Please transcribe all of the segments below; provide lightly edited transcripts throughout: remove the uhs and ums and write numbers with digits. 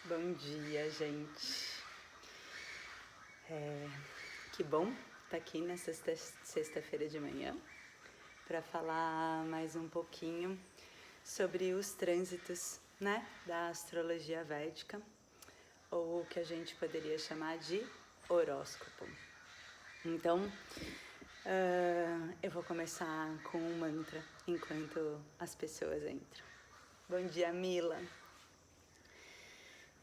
Bom dia, gente. Que bom estar aqui nessa sexta-feira de manhã para falar mais um pouquinho sobre os trânsitos, né, da astrologia védica, ou o que a gente poderia chamar de horóscopo. Então, eu vou começar com um mantra enquanto as pessoas entram. Bom dia, Mila.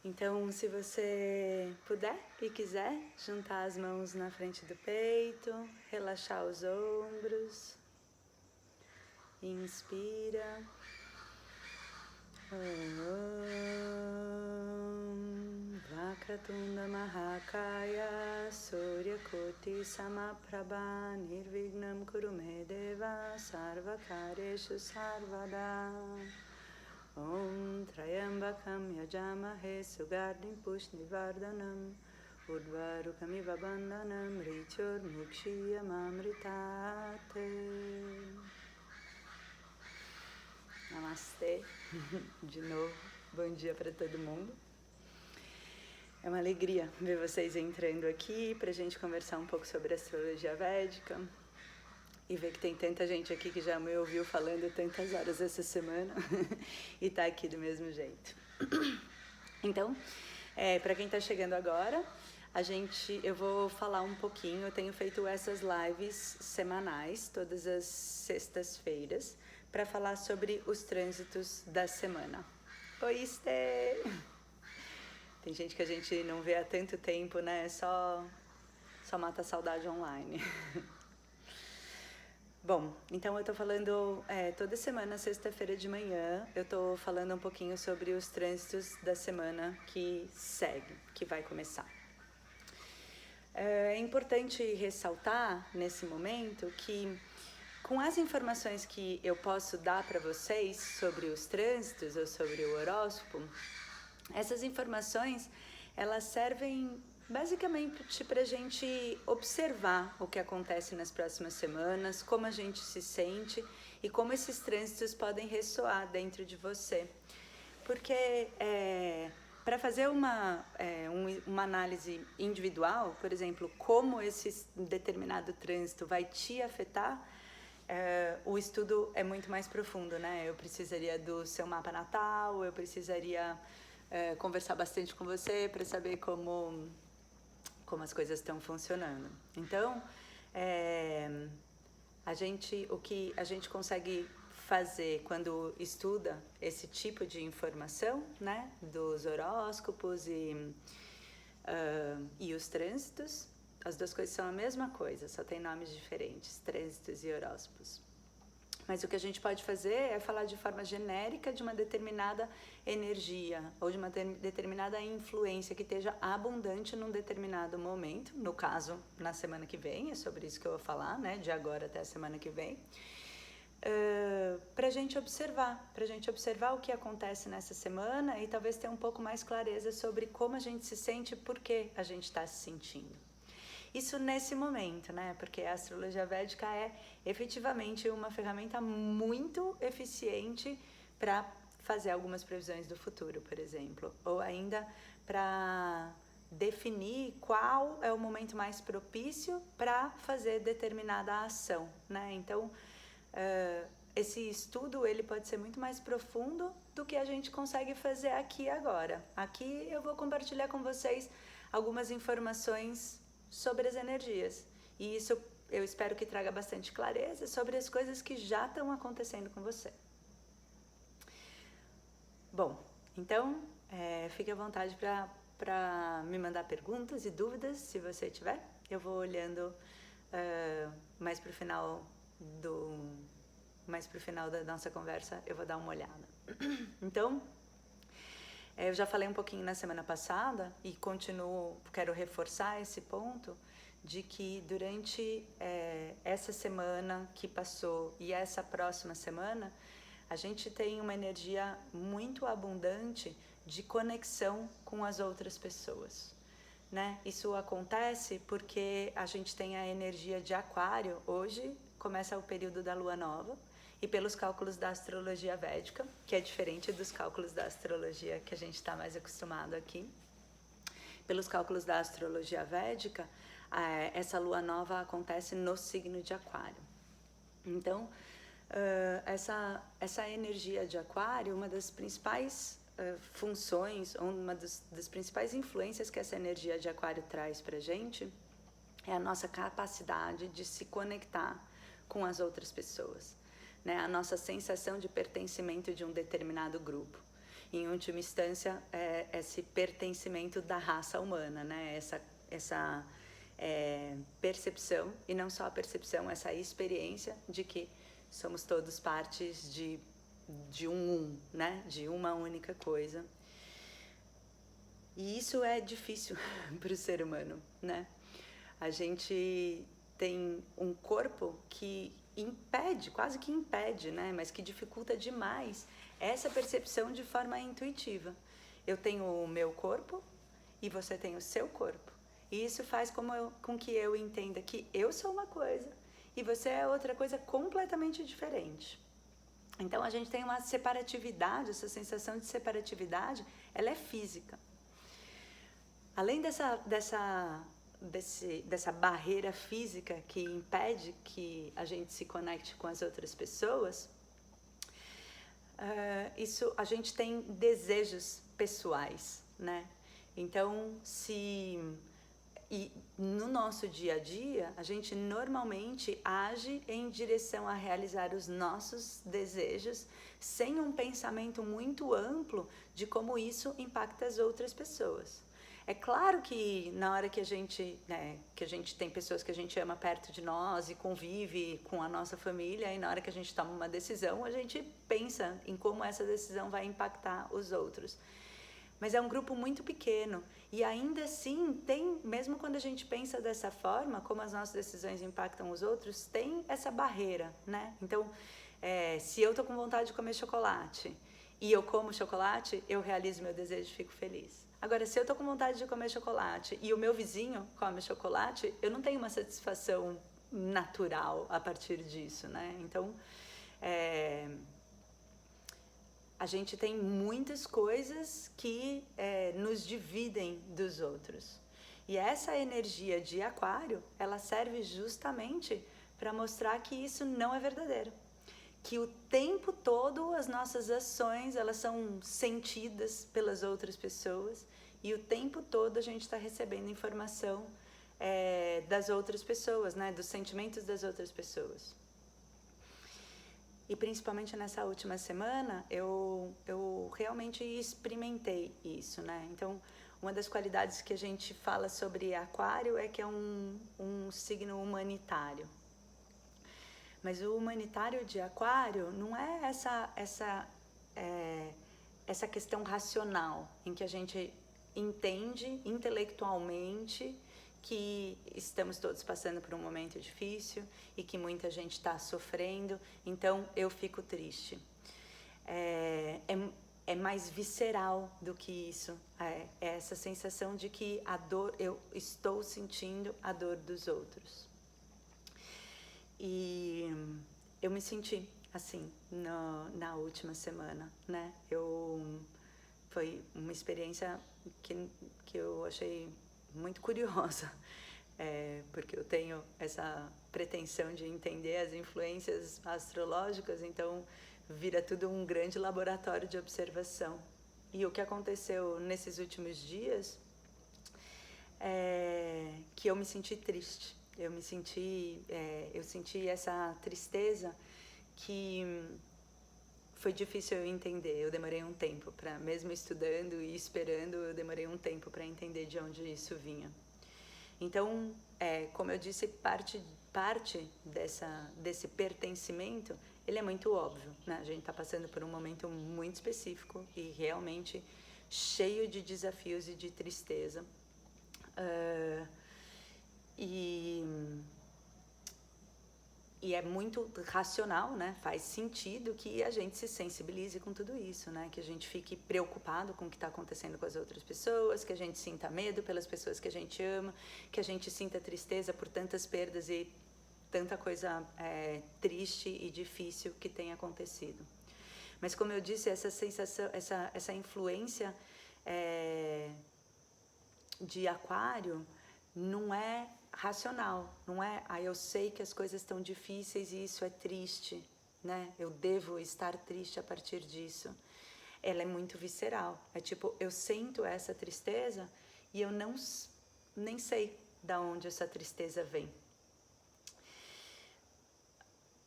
Então, se você puder e quiser, juntar as mãos na frente do peito, relaxar os ombros. Inspira. Om Vakratunda Mahakaya Surya Koti Samaprabha Nirvignam Kurume Deva Sarvakareshu Sarvada. Om Trayambakam Yajamahe Sugardhim Pushnivardhanam Udvarukamiva Bandhanam Rityur Mukshiyamamritate. Namastê, de novo, bom dia para todo mundo. É uma alegria ver vocês entrando aqui para a gente conversar um pouco sobre astrologia védica e ver que tem tanta gente aqui que já me ouviu falando tantas horas essa semana e tá aqui do mesmo jeito. Então, para quem está chegando agora, eu vou falar um pouquinho. Eu tenho feito essas lives semanais, todas as sextas-feiras, para falar sobre os trânsitos da semana. Oi, Estê! Tem gente que a gente não vê há tanto tempo, né? Só mata a saudade online. Bom, então eu tô falando toda semana, sexta-feira de manhã, eu tô falando um pouquinho sobre os trânsitos da semana que segue, que vai começar. É importante ressaltar nesse momento que, com as informações que eu posso dar para vocês sobre os trânsitos ou sobre o horóscopo, essas informações elas servem basicamente para a gente observar o que acontece nas próximas semanas, como a gente se sente e como esses trânsitos podem ressoar dentro de você. Porque para fazer uma análise individual, por exemplo, como esse determinado trânsito vai te afetar, o estudo é muito mais profundo, né? Eu precisaria do seu mapa natal, eu precisaria conversar bastante com você para saber como as coisas estão funcionando. Então, o que a gente consegue fazer quando estuda esse tipo de informação, né, dos horóscopos e os trânsitos, as duas coisas são a mesma coisa, só tem nomes diferentes, trânsitos e horóscopos. Mas o que a gente pode fazer é falar de forma genérica de uma determinada energia ou de uma determinada influência que esteja abundante num determinado momento. No caso, na semana que vem, é sobre isso que eu vou falar, né? De agora até a semana que vem. Para a gente observar o que acontece nessa semana e talvez ter um pouco mais clareza sobre como a gente se sente e por que a gente está se sentindo. Isso nesse momento, né? Porque a astrologia védica é efetivamente uma ferramenta muito eficiente para fazer algumas previsões do futuro, por exemplo, ou ainda para definir qual é o momento mais propício para fazer determinada ação, né? Então, esse estudo ele pode ser muito mais profundo do que a gente consegue fazer aqui agora. Aqui eu vou compartilhar com vocês algumas informações sobre as energias. E isso eu espero que traga bastante clareza sobre as coisas que já estão acontecendo com você. Bom, então fique à vontade para me mandar perguntas e dúvidas, se você tiver. Eu vou olhando mais pro final da nossa conversa, eu vou dar uma olhada. Então, eu já falei um pouquinho na semana passada e quero reforçar esse ponto de que durante essa semana que passou e essa próxima semana, a gente tem uma energia muito abundante de conexão com as outras pessoas, né? Isso acontece porque a gente tem a energia de Aquário. Hoje começa o período da Lua Nova e pelos cálculos da astrologia védica, que é diferente dos cálculos da astrologia que a gente está mais acostumado aqui. Pelos cálculos da astrologia védica, essa lua nova acontece no signo de Aquário. Então, essa energia de Aquário, uma das principais funções, uma das principais influências que essa energia de Aquário traz para a gente é a nossa capacidade de se conectar com as outras pessoas, né? A nossa sensação de pertencimento de um determinado grupo. Em última instância, esse pertencimento da raça humana, né? Essa percepção, e não só a percepção, essa experiência de que somos todos partes de né? De uma única coisa. E isso é difícil para o ser humano, né? A gente tem um corpo que impede, quase que impede, né? Mas que dificulta demais essa percepção de forma intuitiva. Eu tenho o meu corpo e você tem o seu corpo. E isso faz com que eu entenda que eu sou uma coisa e você é outra coisa completamente diferente. Então a gente tem uma separatividade, essa sensação de separatividade, ela é física. Além dessa barreira física que impede que a gente se conecte com as outras pessoas, a gente tem desejos pessoais, né? Então, no nosso dia a dia, a gente normalmente age em direção a realizar os nossos desejos sem um pensamento muito amplo de como isso impacta as outras pessoas. É claro que na hora que a gente tem pessoas que a gente ama perto de nós e convive com a nossa família, e na hora que a gente toma uma decisão, a gente pensa em como essa decisão vai impactar os outros. Mas é um grupo muito pequeno e ainda assim mesmo quando a gente pensa dessa forma, como as nossas decisões impactam os outros, tem essa barreira, né? Então, se eu tô com vontade de comer chocolate e eu como chocolate, eu realizo meu desejo e fico feliz. Agora, se eu tô com vontade de comer chocolate e o meu vizinho come chocolate, eu não tenho uma satisfação natural a partir disso, né? Então, a gente tem muitas coisas que nos dividem dos outros. E essa energia de Aquário, ela serve justamente para mostrar que isso não é verdadeiro. Que o tempo todo as nossas ações, elas são sentidas pelas outras pessoas e o tempo todo a gente está recebendo informação das outras pessoas, né? Dos sentimentos das outras pessoas. E principalmente nessa última semana, eu realmente experimentei isso, né? Então, uma das qualidades que a gente fala sobre Aquário é que é um signo humanitário. Mas o humanitário de Aquário não é essa questão racional, em que a gente entende intelectualmente que estamos todos passando por um momento difícil e que muita gente está sofrendo, então eu fico triste. É mais visceral do que isso. É essa sensação de que eu estou sentindo a dor dos outros. E eu me senti assim na última semana, né? Foi uma experiência que eu achei muito curiosa, porque eu tenho essa pretensão de entender as influências astrológicas, então vira tudo um grande laboratório de observação. E o que aconteceu nesses últimos dias é que eu me senti triste. Eu senti essa tristeza que foi difícil eu entender. Eu demorei um tempo mesmo estudando e esperando, eu demorei um tempo para entender de onde isso vinha. Então, como eu disse, parte desse pertencimento, ele é muito óbvio, né? A gente está passando por um momento muito específico e realmente cheio de desafios e de tristeza. E é muito racional, né? Faz sentido que a gente se sensibilize com tudo isso, né? Que a gente fique preocupado com o que está acontecendo com as outras pessoas, que a gente sinta medo pelas pessoas que a gente ama, que a gente sinta tristeza por tantas perdas e tanta coisa triste e difícil que tem acontecido. Mas como eu disse, essa sensação, essa influência de Aquário não é racional, não é, eu sei que as coisas estão difíceis e isso é triste, né? Eu devo estar triste a partir disso. Ela é muito visceral, é tipo, eu sinto essa tristeza e eu nem sei da onde essa tristeza vem.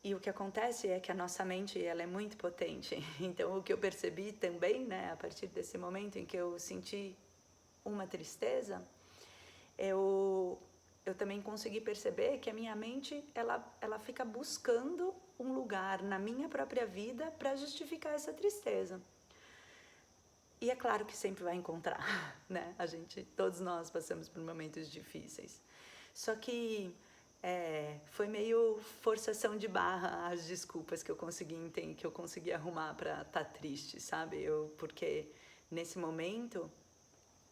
E o que acontece é que a nossa mente, ela é muito potente. Então, o que eu percebi também, né, a partir desse momento em que eu senti uma tristeza, eu também consegui perceber que a minha mente, ela fica buscando um lugar na minha própria vida para justificar essa tristeza. E é claro que sempre vai encontrar, né? Todos nós passamos por momentos difíceis. Só que foi meio forçação de barra as desculpas que eu consegui arrumar para estar triste, sabe? Porque nesse momento,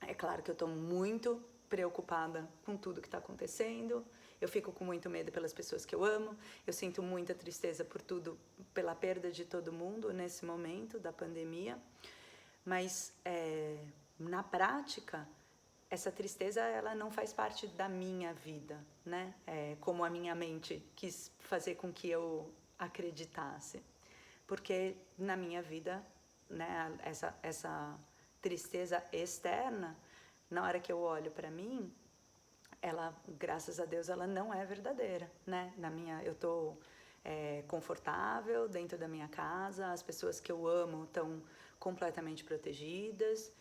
é claro que eu estou muito preocupada com tudo que está acontecendo, eu fico com muito medo pelas pessoas que eu amo, eu sinto muita tristeza por tudo, pela perda de todo mundo nesse momento da pandemia, mas na prática, essa tristeza, ela não faz parte da minha vida, né? Como a minha mente quis fazer com que eu acreditasse. Porque na minha vida, né, essa tristeza externa, na hora que eu olho para mim, ela, graças a Deus, ela não é verdadeira, né? Eu tô confortável dentro da minha casa, as pessoas que eu amo estão completamente protegidas.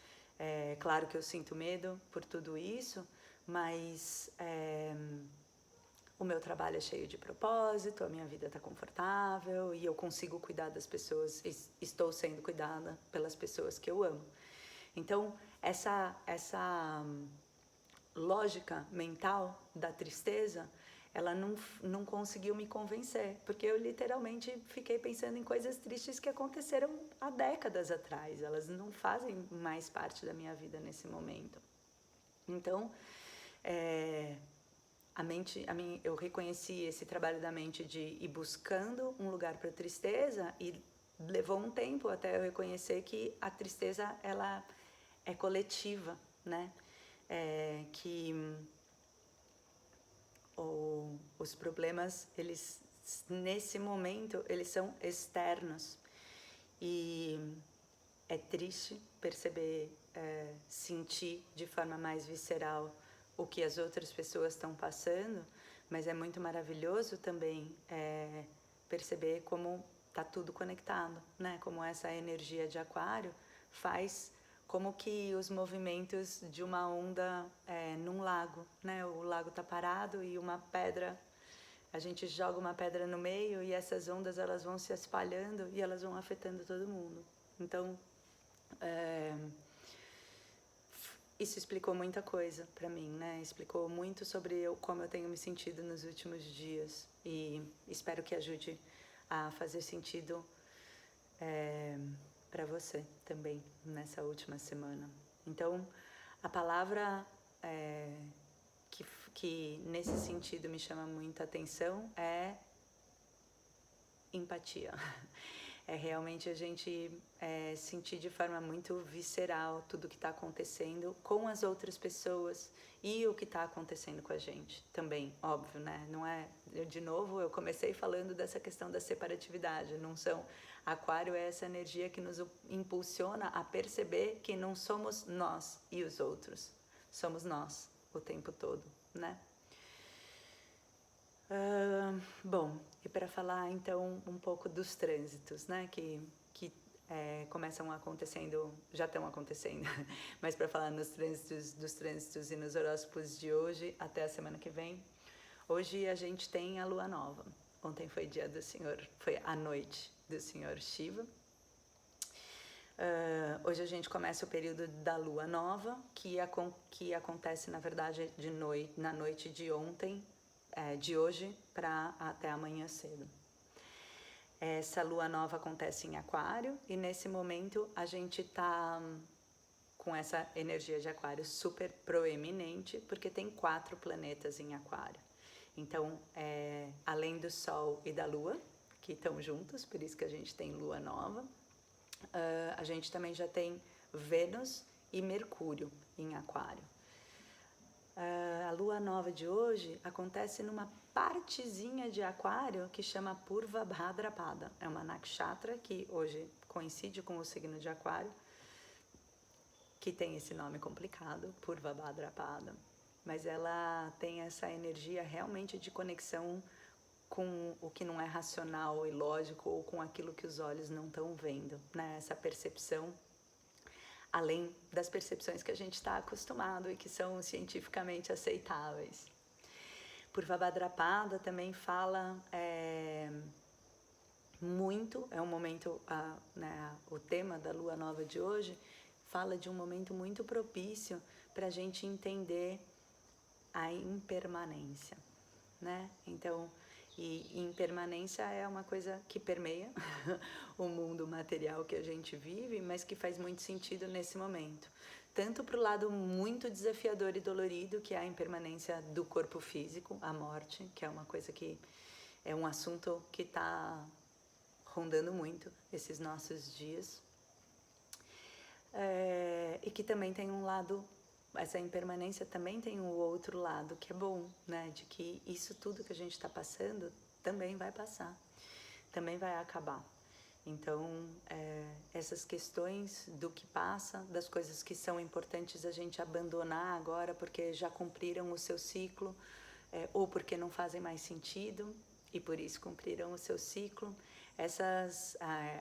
Claro que eu sinto medo por tudo isso, mas o meu trabalho é cheio de propósito, a minha vida está confortável e eu consigo cuidar das pessoas, estou sendo cuidada pelas pessoas que eu amo. Então, essa lógica mental da tristeza, ela não conseguiu me convencer, porque eu literalmente fiquei pensando em coisas tristes que aconteceram há décadas atrás, elas não fazem mais parte da minha vida nesse momento. Então, eu reconheci esse trabalho da mente de ir buscando um lugar para a tristeza e levou um tempo até eu reconhecer que a tristeza, ela é coletiva, né? Que os problemas, eles nesse momento, eles são externos e é triste perceber, sentir de forma mais visceral o que as outras pessoas estão passando, mas é muito maravilhoso também perceber como está tudo conectado, né? Como essa energia de Aquário faz como que os movimentos de uma onda num lago, né? O lago está parado e uma pedra, a gente joga uma pedra no meio e essas ondas, elas vão se espalhando e elas vão afetando todo mundo. Então, isso explicou muita coisa para mim, né? Explicou muito sobre como eu tenho me sentido nos últimos dias e espero que ajude a fazer sentido para você também nessa última semana. Então, a palavra que nesse sentido me chama muita atenção é empatia. É realmente a gente sentir de forma muito visceral tudo que está acontecendo com as outras pessoas e o que está acontecendo com a gente também, óbvio, né? Não é, de novo, eu comecei falando dessa questão da separatividade, não são... Aquário é essa energia que nos impulsiona a perceber que não somos nós e os outros, somos nós o tempo todo, né? Bom, e para falar então um pouco dos trânsitos, né, que começam acontecendo, já estão acontecendo, mas para falar dos trânsitos e nos horóscopos de hoje até a semana que vem, hoje a gente tem a lua nova. Ontem foi dia do Senhor, foi a noite do Senhor Shiva. Hoje a gente começa o período da lua nova, que acontece na verdade na noite de ontem, de hoje para até amanhã cedo. Essa lua nova acontece em Aquário e nesse momento a gente está com essa energia de Aquário super proeminente, porque tem 4 planetas em Aquário. Então, além do Sol e da Lua, que estão juntos, por isso que a gente tem Lua Nova, a gente também já tem Vênus e Mercúrio em Aquário. A Lua Nova de hoje acontece numa partezinha de Aquário que chama Purva Bhadrapada. É uma nakshatra que hoje coincide com o signo de Aquário, que tem esse nome complicado, Purva Bhadrapada. Mas ela tem essa energia realmente de conexão com o que não é racional e lógico, ou com aquilo que os olhos não estão vendo, né? Essa percepção, além das percepções que a gente está acostumado e que são cientificamente aceitáveis. Purva Bhadrapada também fala muito, é um momento, né, o tema da Lua Nova de hoje fala de um momento muito propício para a gente entender a impermanência, né? Então, e impermanência é uma coisa que permeia o mundo material que a gente vive, mas que faz muito sentido nesse momento. Tanto para o lado muito desafiador e dolorido, que é a impermanência do corpo físico, a morte, que é uma coisa que é um assunto que está rondando muito esses nossos dias. E que também tem um lado, essa impermanência também tem um outro lado que é bom, né? De que isso tudo que a gente está passando também vai passar, também vai acabar. Então, essas questões do que passa, das coisas que são importantes a gente abandonar agora porque já cumpriram o seu ciclo, ou porque não fazem mais sentido e por isso cumpriram o seu ciclo.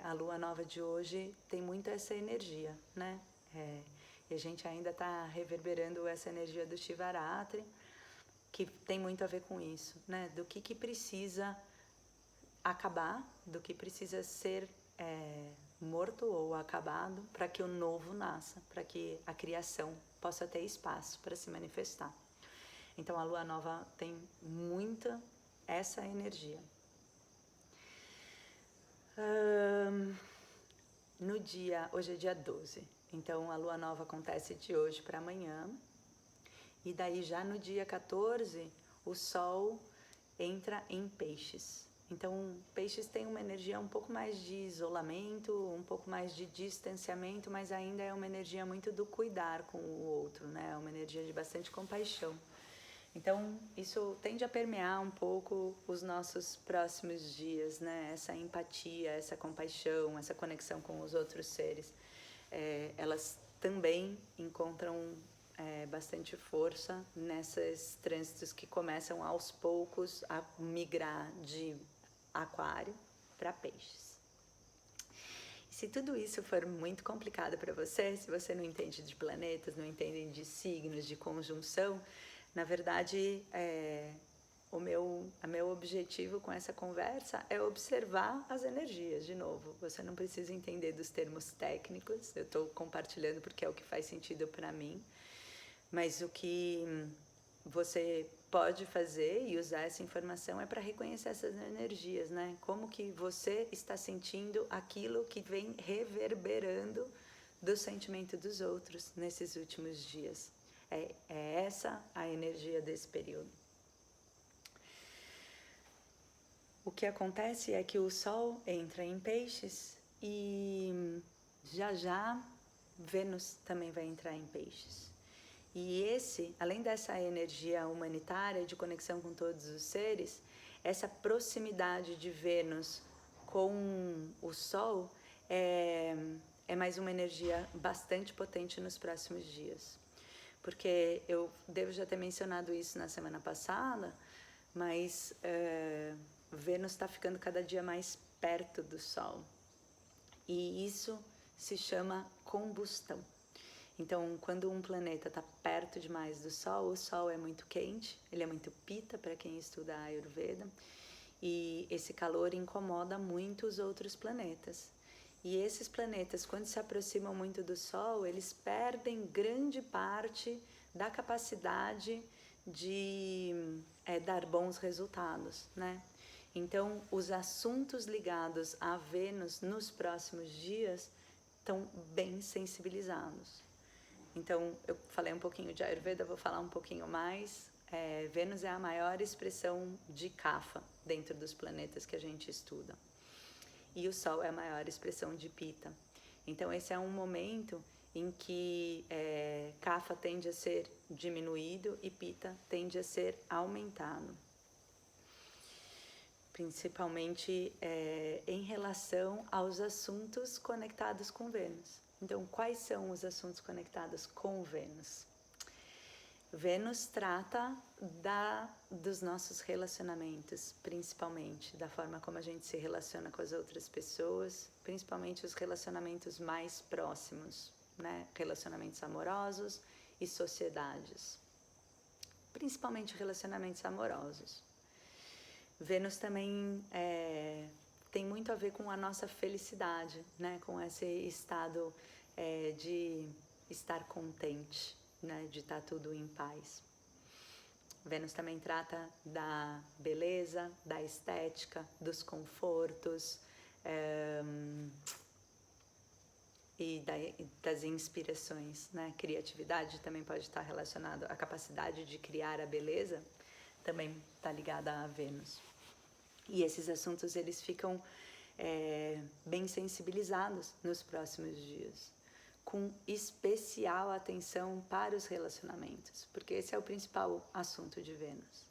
A lua nova de hoje tem muito essa energia, né? E a gente ainda está reverberando essa energia do Shivaratri, que tem muito a ver com isso, né? Do que precisa acabar, do que precisa ser morto ou acabado para que o novo nasça, para que a criação possa ter espaço para se manifestar. Então a lua nova tem muita essa energia. Hoje é dia 12, então a lua nova acontece de hoje para amanhã, e daí já no dia 14 o sol entra em Peixes. Então Peixes tem uma energia um pouco mais de isolamento, um pouco mais de distanciamento, mas ainda é uma energia muito do cuidar com o outro, né? É uma energia de bastante compaixão. Então, isso tende a permear um pouco os nossos próximos dias, né? Essa empatia, essa compaixão, essa conexão com os outros seres. Elas também encontram bastante força nesses trânsitos que começam aos poucos a migrar de Aquário para Peixes. Se tudo isso for muito complicado para você, se você não entende de planetas, não entende de signos, de conjunção, na verdade, o meu objetivo com essa conversa é observar as energias, de novo. Você não precisa entender dos termos técnicos, eu estou compartilhando porque é o que faz sentido para mim, mas o que você pode fazer e usar essa informação é para reconhecer essas energias, né? Como que você está sentindo aquilo que vem reverberando do sentimento dos outros nesses últimos dias. É essa a energia desse período. O que acontece é que o Sol entra em Peixes e já Vênus também vai entrar em Peixes. E além dessa energia humanitária de conexão com todos os seres, essa proximidade de Vênus com o Sol é mais uma energia bastante potente nos próximos dias. Porque eu devo já ter mencionado isso na semana passada, mas Vênus está ficando cada dia mais perto do Sol. E isso se chama combustão. Então, quando um planeta está perto demais do Sol, o Sol é muito quente, ele é muito Pitta para quem estuda Ayurveda, e esse calor incomoda muito os outros planetas. E esses planetas, quando se aproximam muito do Sol, eles perdem grande parte da capacidade de dar bons resultados, né? Então, os assuntos ligados a Vênus nos próximos dias estão bem sensibilizados. Então, eu falei um pouquinho de Ayurveda, vou falar um pouquinho mais Vênus é a maior expressão de Kapha dentro dos planetas que a gente estuda. E o Sol é a maior expressão de Pitta. Então esse é um momento em que Kapha tende a ser diminuído e Pitta tende a ser aumentado. Principalmente em relação aos assuntos conectados com Vênus. Então, quais são os assuntos conectados com Vênus? Vênus trata dos nossos relacionamentos, principalmente, da forma como a gente se relaciona com as outras pessoas, principalmente os relacionamentos mais próximos, né? Relacionamentos amorosos e sociedades. Principalmente relacionamentos amorosos. Vênus também tem muito a ver com a nossa felicidade, né? Com esse estado de estar contente, né? De estar tudo em paz. Vênus também trata da beleza, da estética, dos confortos e das inspirações, né? Criatividade também pode estar relacionada à capacidade de criar a beleza, também está ligada a Vênus. E esses assuntos eles ficam bem sensibilizados nos próximos dias, com especial atenção para os relacionamentos, porque esse é o principal assunto de Vênus.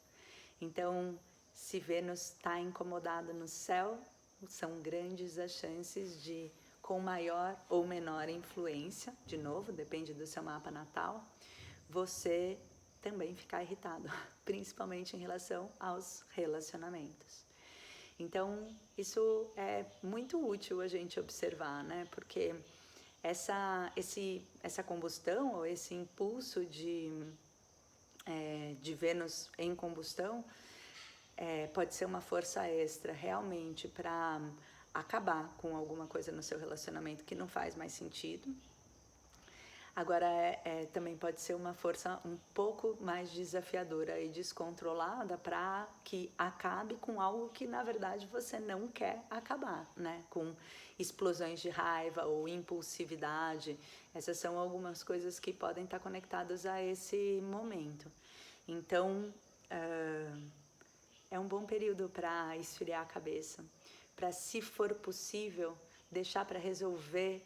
Então, se Vênus está incomodada no céu, são grandes as chances de, com maior ou menor influência, de novo, depende do seu mapa natal, você também ficar irritado, principalmente em relação aos relacionamentos. Então, isso é muito útil a gente observar, né? Porque essa combustão, ou esse impulso de Vênus em combustão, pode ser uma força extra realmente para acabar com alguma coisa no seu relacionamento que não faz mais sentido. Agora, também pode ser uma força um pouco mais desafiadora e descontrolada para que acabe com algo que, na verdade, você não quer acabar, né? Com explosões de raiva ou impulsividade. Essas são algumas coisas que podem estar conectadas a esse momento. Então, é um bom período para esfriar a cabeça, para, se for possível, deixar para resolver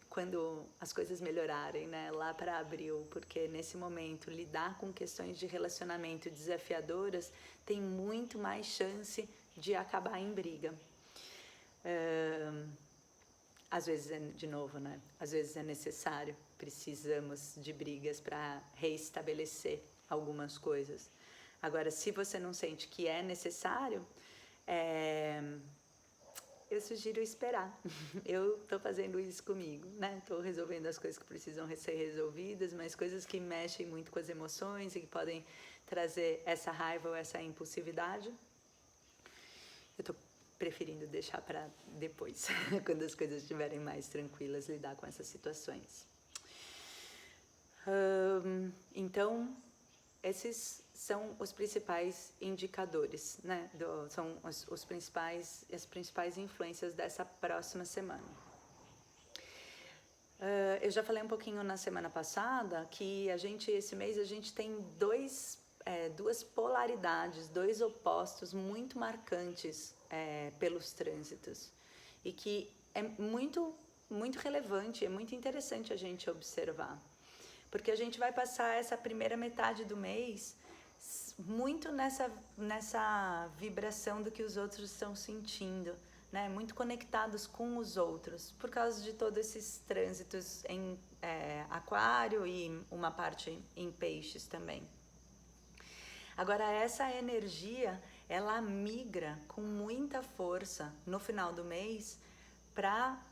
quando as coisas melhorarem, né? Lá para abril, porque nesse momento lidar com questões de relacionamento desafiadoras tem muito mais chance de acabar em briga. Às vezes, de novo, né? Às vezes é necessário, precisamos de brigas para reestabelecer algumas coisas. Agora, se você não sente que é necessário, eu sugiro esperar. Eu estou fazendo isso comigo, né? Estou resolvendo as coisas que precisam ser resolvidas, mas coisas que mexem muito com as emoções e que podem trazer essa raiva ou essa impulsividade, eu estou preferindo deixar para depois, quando as coisas estiverem mais tranquilas, lidar com essas situações. Então, esses são os principais indicadores, né? São as principais influências dessa próxima semana. Eu já falei um pouquinho na semana passada que esse mês a gente tem duas polaridades, dois opostos muito marcantes pelos trânsitos e que é muito, muito relevante, é muito interessante a gente observar. Porque a gente vai passar essa primeira metade do mês muito nessa vibração do que os outros estão sentindo, né? Muito conectados com os outros, por causa de todos esses trânsitos em aquário e uma parte em peixes também. Agora, essa energia, ela migra com muita força no final do mês para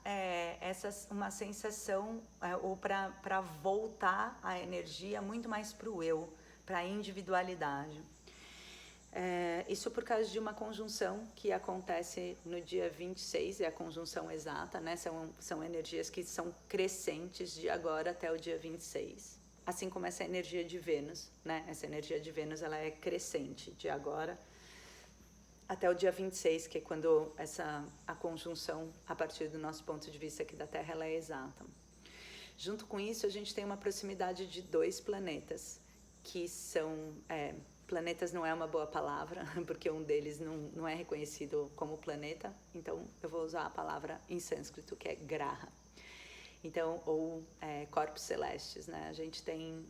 uma sensação ou para voltar a energia muito mais para o eu, para a individualidade. Isso por causa de uma conjunção que acontece no dia 26, é a conjunção exata, né? São energias que são crescentes de agora até o dia 26. Assim como essa energia de Vênus, né? Essa energia de Vênus, ela é crescente de agora até o dia 26, que é quando a conjunção, a partir do nosso ponto de vista aqui da Terra, ela é exata. Junto com isso, a gente tem uma proximidade de dois planetas, que são... planetas não é uma boa palavra, porque um deles não é reconhecido como planeta, então eu vou usar a palavra em sânscrito, que é graha. Então, ou corpos celestes, né? A gente tem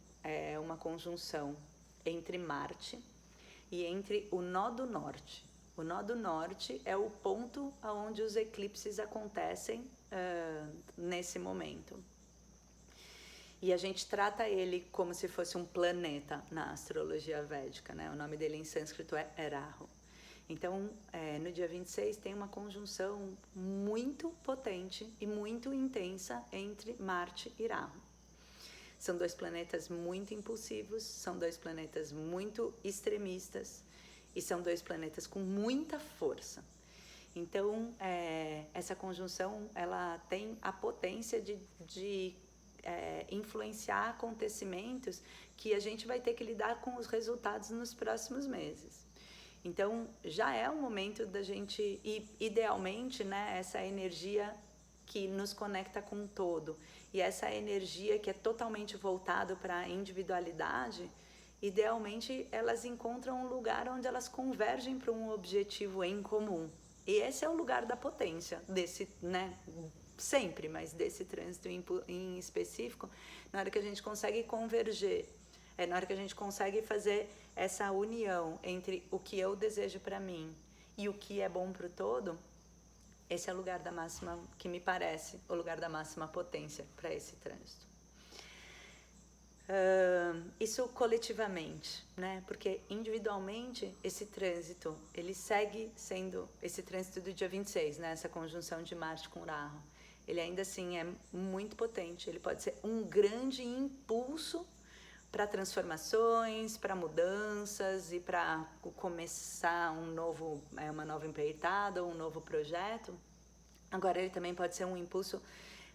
uma conjunção entre Marte e entre o nó do norte. O nó do norte é o ponto onde os eclipses acontecem nesse momento. E a gente trata ele como se fosse um planeta na astrologia védica, né? O nome dele em sânscrito é Rahu. Então, no dia 26 tem uma conjunção muito potente e muito intensa entre Marte e Rahu. São dois planetas muito impulsivos, são dois planetas muito extremistas e são dois planetas com muita força. Então, essa conjunção ela tem a potência de influenciar acontecimentos que a gente vai ter que lidar com os resultados nos próximos meses. Então, já é o momento da gente, idealmente, né, essa energia que nos conecta com o todo, e essa energia que é totalmente voltada para a individualidade, idealmente elas encontram um lugar onde elas convergem para um objetivo em comum. E esse é o lugar da potência desse, né, sempre, mas desse trânsito em específico, na hora que a gente consegue converger, na hora que a gente consegue fazer essa união entre o que eu desejo para mim e o que é bom para o todo, esse é o lugar da máxima, que me parece, o lugar da máxima potência para esse trânsito. Isso coletivamente, né? Porque individualmente esse trânsito, ele segue sendo esse trânsito do dia 26, né? Essa conjunção de Marte com Rahu. Ele ainda assim é muito potente, ele pode ser um grande impulso para transformações, para mudanças e para começar uma nova empreitada, um novo projeto. Agora, ele também pode ser um impulso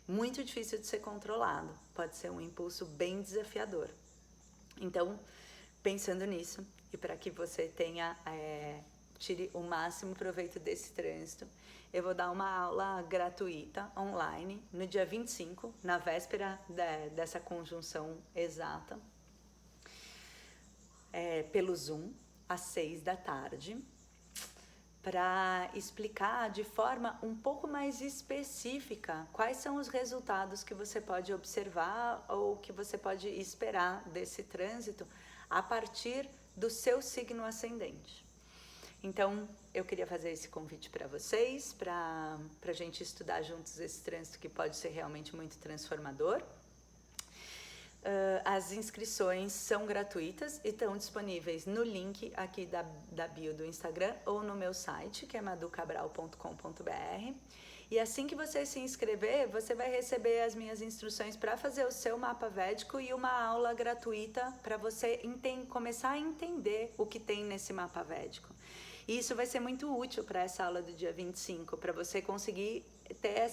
muito difícil de ser controlado, pode ser um impulso bem desafiador. Então, pensando nisso, e para que você tire o máximo proveito desse trânsito, eu vou dar uma aula gratuita online no dia 25, na véspera dessa conjunção exata, pelo Zoom, às 6 da tarde, para explicar de forma um pouco mais específica quais são os resultados que você pode observar ou que você pode esperar desse trânsito a partir do seu signo ascendente. Então, eu queria fazer esse convite para vocês, para a gente estudar juntos esse trânsito que pode ser realmente muito transformador. As inscrições são gratuitas e estão disponíveis no link aqui da bio do Instagram ou no meu site, que é maducabral.com.br. E assim que você se inscrever, você vai receber as minhas instruções para fazer o seu mapa védico e uma aula gratuita para você começar a entender o que tem nesse mapa védico. E isso vai ser muito útil para essa aula do dia 25, para você conseguir ter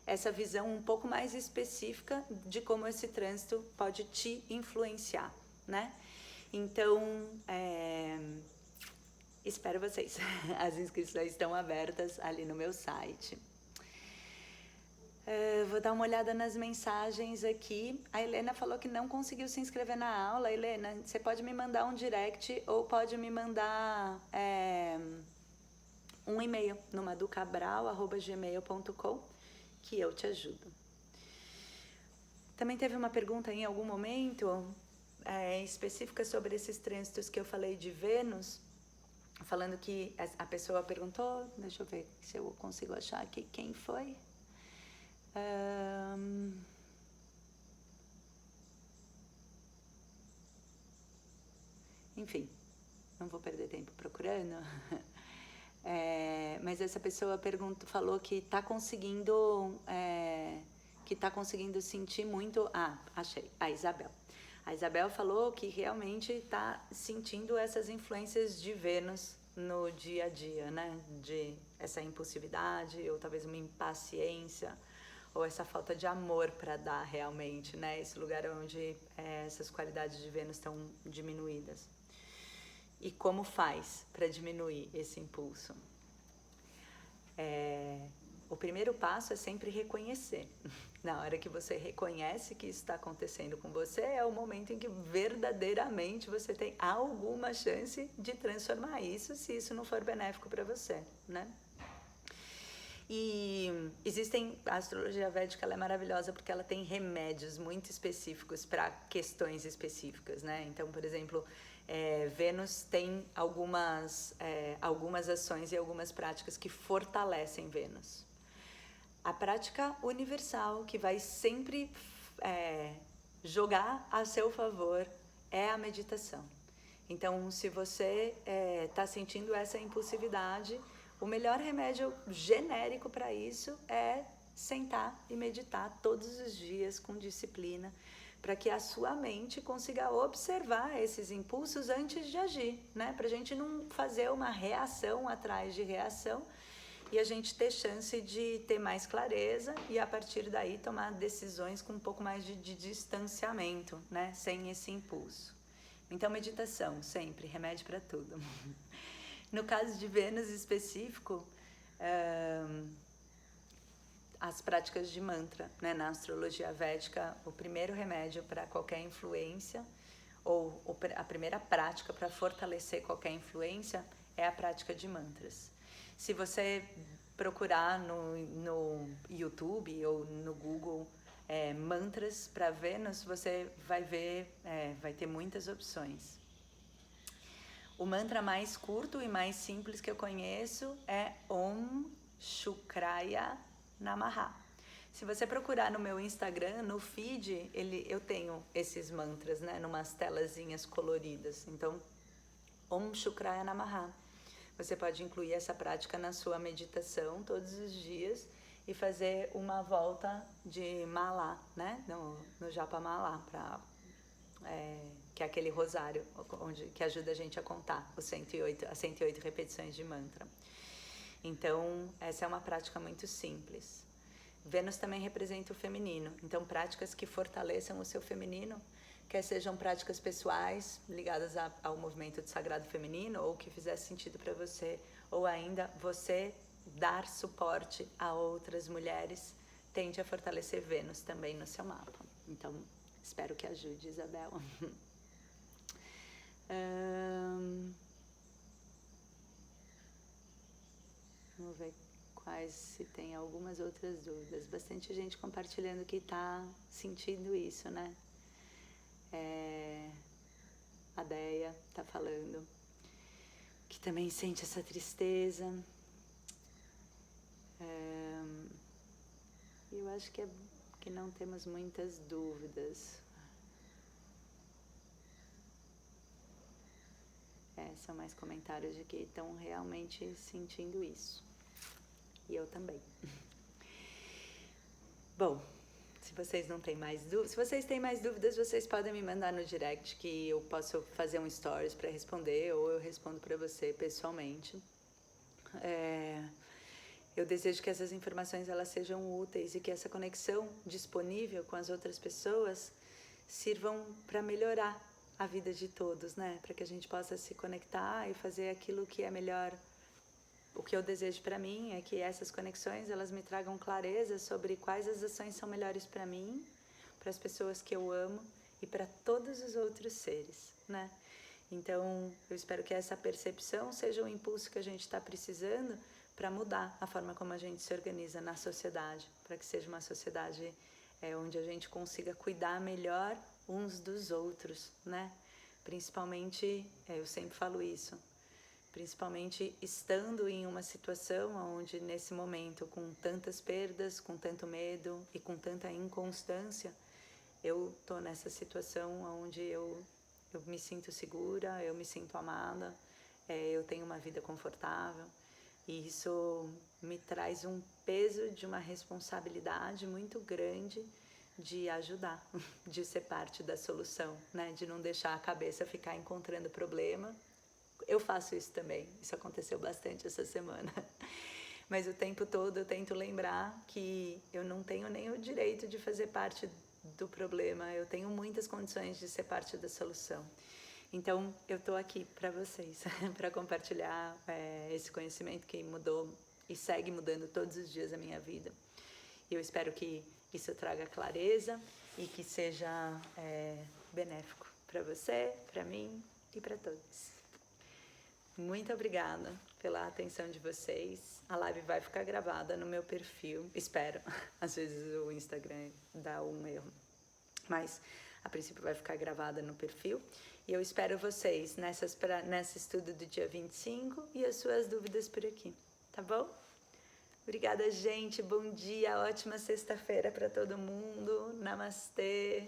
essa visão um pouco mais específica de como esse trânsito pode te influenciar, né? Então, espero vocês. As inscrições estão abertas ali no meu site. Vou dar uma olhada nas mensagens aqui. A Helena falou que não conseguiu se inscrever na aula. Helena, você pode me mandar um direct ou pode me mandar um e-mail no maducabral@gmail.com que eu te ajudo. Também teve uma pergunta em algum momento específica sobre esses trânsitos que eu falei de Vênus, falando que a pessoa perguntou, deixa eu ver se eu consigo achar aqui quem foi. Enfim, não vou perder tempo procurando. Mas essa pessoa falou que está conseguindo sentir muito. Achei, a Isabel. A Isabel falou que realmente está sentindo essas influências de Vênus no dia a dia, né? De essa impulsividade ou talvez uma impaciência ou essa falta de amor para dar realmente, né? Esse lugar onde essas qualidades de Vênus estão diminuídas. E como faz para diminuir esse impulso? o primeiro passo é sempre reconhecer. Na hora que você reconhece que isso está acontecendo com você, é o momento em que verdadeiramente você tem alguma chance de transformar isso, se isso não for benéfico para você, né? E a astrologia védica, ela é maravilhosa porque ela tem remédios muito específicos para questões específicas, né? Então, por exemplo, Vênus tem algumas ações e algumas práticas que fortalecem Vênus. A prática universal que vai sempre jogar a seu favor é a meditação. Então, se você está sentindo essa impulsividade, o melhor remédio genérico para isso é sentar e meditar todos os dias com disciplina, para que a sua mente consiga observar esses impulsos antes de agir, né? Para a gente não fazer uma reação atrás de reação e a gente ter chance de ter mais clareza e a partir daí tomar decisões com um pouco mais de distanciamento, né? Sem esse impulso. Então, meditação, sempre, remédio para tudo. No caso de Vênus específico, as práticas de mantra, né? Na astrologia védica, o primeiro remédio para qualquer influência, ou a primeira prática para fortalecer qualquer influência é a prática de mantras. Se você procurar no YouTube ou no Google mantras para Vênus, você vai ver, vai ter muitas opções. O mantra mais curto e mais simples que eu conheço é Om Shukraya Namaha. Se você procurar no meu Instagram, no feed, eu tenho esses mantras, né, numas telazinhas coloridas. Então, Om Shukraya Namaha. Você pode incluir essa prática na sua meditação todos os dias e fazer uma volta de Mala, né, no Japa Mala, que é aquele rosário que ajuda a gente a contar as 108 repetições de mantra. Então, essa é uma prática muito simples. Vênus também representa o feminino, então práticas que fortaleçam o seu feminino, quer sejam práticas pessoais ligadas ao movimento do sagrado feminino, ou que fizesse sentido para você, ou ainda você dar suporte a outras mulheres, tende a fortalecer Vênus também no seu mapa. Então, espero que ajude, Isabel. Vamos ver se tem algumas outras dúvidas. Bastante gente compartilhando que está sentindo isso, né? A Deia está falando que também sente essa tristeza. Eu acho que não temos muitas dúvidas. São mais comentários de que estão realmente sentindo isso. E eu também. Bom, se vocês não têm mais dúvidas, se vocês têm mais dúvidas, vocês podem me mandar no direct que eu posso fazer um stories para responder, ou eu respondo para você pessoalmente. Eu desejo que essas informações elas sejam úteis e que essa conexão disponível com as outras pessoas sirvam para melhorar a vida de todos, né? Para que a gente possa se conectar e fazer aquilo que é melhor. O que eu desejo para mim é que essas conexões elas me tragam clareza sobre quais as ações são melhores para mim, para as pessoas que eu amo e para todos os outros seres, né? Então, eu espero que essa percepção seja o impulso que a gente está precisando para mudar a forma como a gente se organiza na sociedade, para que seja uma sociedade onde a gente consiga cuidar melhor uns dos outros, né? Principalmente, eu sempre falo isso, principalmente estando em uma situação onde nesse momento, com tantas perdas, com tanto medo e com tanta inconstância, eu tô nessa situação onde eu me sinto segura, eu me sinto amada, eu tenho uma vida confortável e isso me traz um peso de uma responsabilidade muito grande de ajudar, de ser parte da solução, né? De não deixar a cabeça ficar encontrando problema. Eu faço isso também, isso aconteceu bastante essa semana. Mas o tempo todo eu tento lembrar que eu não tenho nem o direito de fazer parte do problema, eu tenho muitas condições de ser parte da solução. Então, eu estou aqui para vocês, para compartilhar esse conhecimento que mudou e segue mudando todos os dias a minha vida. E eu espero que isso traga clareza e que seja benéfico para você, para mim e para todos. Muito obrigada pela atenção de vocês. A live vai ficar gravada no meu perfil, espero. Às vezes o Instagram dá um erro, mas a princípio vai ficar gravada no perfil. E eu espero vocês nesse estudo do dia 25 e as suas dúvidas por aqui, tá bom? Obrigada, gente. Bom dia, ótima sexta-feira para todo mundo. Namastê.